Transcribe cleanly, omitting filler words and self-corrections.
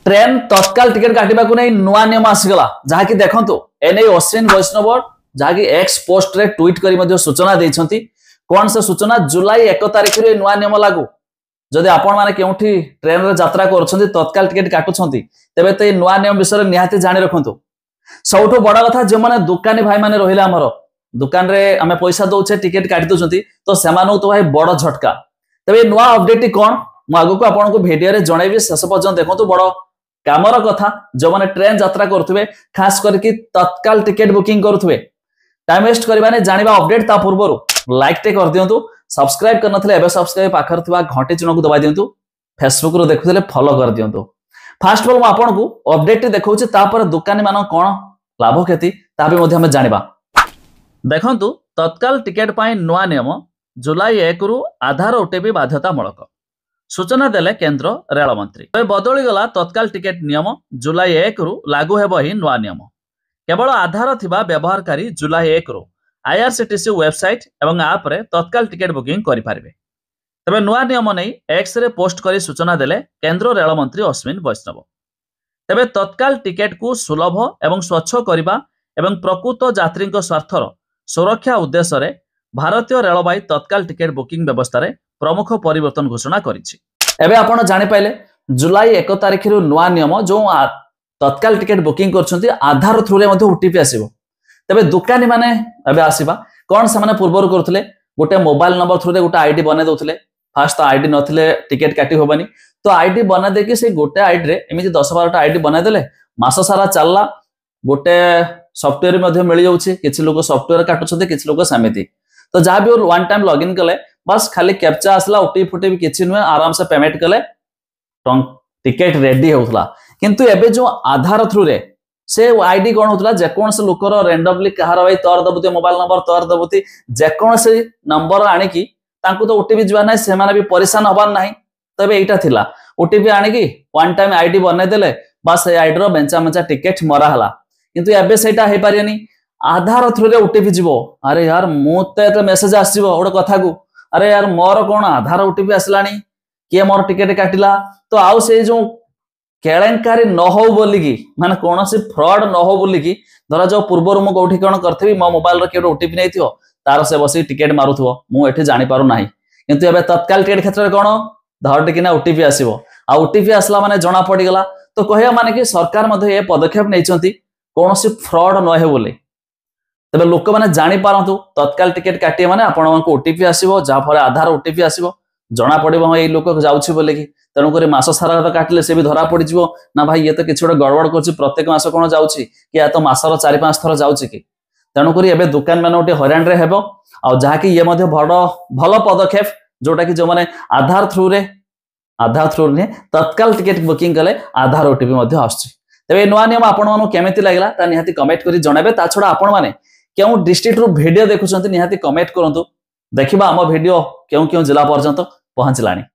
Train तत्काल ticket काटिबा को नै नुआ नियम आसीगला जहाँकि देखंतु एने अश्विन वैष्णव जहाँकि एक्स पोस्ट रे ट्वीट करी मध्ये सूचना दैछंती कोन से सूचना जुलाई 1 तारिख रे नुआ नियम लागू जदि आपण माने केउठी ट्रेन रे यात्रा करछंती तत्काल टिकेट काटुछंती तेबे ते नुआ नियम विषय निहाती जानि रखंतु सबठो बड़ा कथा जे माने दुकानी भाई माने रहिला हमरो दुकान रे आमे पैसा दउछे टिकेट काटि दउछंती तो सेमानो तो भाई बड़ झटका तबे नुआ अपडेट कोन मु आगु को आपण को वीडियो रे जणाइबी शेष पर्यंत देखंतु बड़ कामर कथा जो माने ट्रेन यात्रा करथुबे खास करके तत्काल टिकेट बुकिंग करथुबे टाइम वेस्ट करबा ने जानिबा अपडेट ता पूर्वरु लाइक टे कर दियंतु सब्सक्राइब करनथले एबे सब्सक्राइब पाखर थिबा घंटी चिन्ह को दबा दियंतु फेसबुक रो देखुथले फॉलो कर दियंतु फास्ट ऑफ ऑल आपण को अपडेट टे देखौछि तापर दुकानी मान कोन लाभ क्षति ता भी मध्ये हम जानिबा देखंतु तत्काल टिकेट पई नुवा नियम जुलाई 1 रु आधार ओटीपी बाध्यतामूलक सूचना देले केंद्र रेल मंत्री बदली गला तत्काल टिकेट नियम जुलाई 1 रु लागू हेबो ही नुवा नियम केवल आधार थिबा व्यवहारकारी जुलाई 1 रु आईआरसीटीसी वेबसाइट एवं ऐप रे तत्काल टिकेट बुकिंग करि पारबे तबे नुवा नियम नै एक्स रे पोस्ट करी सूचना देले केंद्र रेल मंत्री अश्विन वैष्णव तबे तत्काल टिकेट को सुलभ एवं स्वच्छ करिबा एवं प्रकृत यात्री स्वार्थर सुरक्षा उद्देश्य रे भारतीय रेलवाई तत्काल टिकेट बुकिंग व्यवस्था रे प्रमुख परिवर्तन घोषणा करिछि एबे आपण जानि पाइले जुलाई 1 तारिख रु नुवा नियम जो तत्काल टिकेट बुकिंग करछंती आधार थ्रू रे मध्ये ओटीपी आसीबो तबे दुकानी माने एबे आसीबा कोन से माने पूर्वर करथले गोटे मोबाइल नंबर थ्रू रे गोटे आईडी बने दोथले फास्ट आईडी नथिले टिकेट काटी होबानी तो आईडी बना देके से गोटे आईडी रे एमिति 10-12 टा आईडी बना देले मास सारा चलला गोटे सॉफ्टवेयर मध्ये मिल जाउछि किछि लोग सॉफ्टवेयर काटुछते किछि लोग समिति तो जहाँ भी वन टाइम लॉगिन कले बस खाली कैप्चा आसला ओटीपी फुटीपी किछि नुहे आराम से पेमेंट कले टिकेट रेडी होउतला किंतु एबे जो आधार थ्रू रे से आईडी कोन होतला जे कोन से लोकर रैंडमली कहार भाई तोर दबुती मोबाइल नंबर तोर दबुती जे कोन से नंबर आनी की तांको तो ओटीपी जवा नै से माने भी परेशान होबार नाही तबे एटा थिला ओटीपी आनी की वन टाइम आईडी बने देले बस ए आईडी रो बेंचा मेंचा टिकेट मरा हला किंतु एबे सेटा हे पारियनी आधार थ्रू रे ओटीपी जीवो अरे यार मुते तो मेसेज आसीबो ओडे कथा को अरे यार मोर कोन आधार ओटीपी आसलानी के मोर टिकेट काटिला तो आउ से जो केलेंकारी न हो बोली की माने कोनोसी फ्रॉड न हो बोली की धरा जो पूर्वर मु कोठी कोन करथबी मो मोबाइल रो केडो ओटीपी नै थियो तार से बसी टिकेट मारुथबो मु एठी जानि पारु नाही किंतु एबे तत्काल टिकेट क्षेत्र रे कोन धरटी किना ओटीपी आसीबो आ ओटीपी आसला माने जणा पड़ी गला तो कहया माने कि सरकार मध्ये ए पदक्षेप नैचंती कोनोसी फ्रॉड न हे बोली तबे लोक माने जानि पारंतु तत्काल टिकेट काटिए माने आपण को ओटीपी आसीबो जा फरे आधार ओटीपी आसीबो जना पड़िबो ए लोक जाउछि बोले की तेणु करी मास सारा काटिले से भी धरा पड़ जीवो ना भाई ये तो किसी गोटे गड़बड़ कर प्रत्येक मास कौन जाऊँगी कि या तो मासर 4-5 थर जाऊँगी कि तेणु करी एबे दुकान मान गोटे हैरान रे हेबो आ जहाँकि ये मध्य भल पदक्षेप जोटा कि जो माने आधार थ्रू ने तत्काल टिकेट बुकिंग कले आधार ओटीपी मध्य आछी तेबे नुआ नियम आपण मानु केमिति लागला ता निहाती कमेंट करी जणाबे ता छडा आपण माने केउ डिस्ट्रिक्ट रो वीडियो देखुछंती निहाती कमेंट करंतु देखिबा हम वीडियो केउ जिला पर्यंत पहुंचलानी।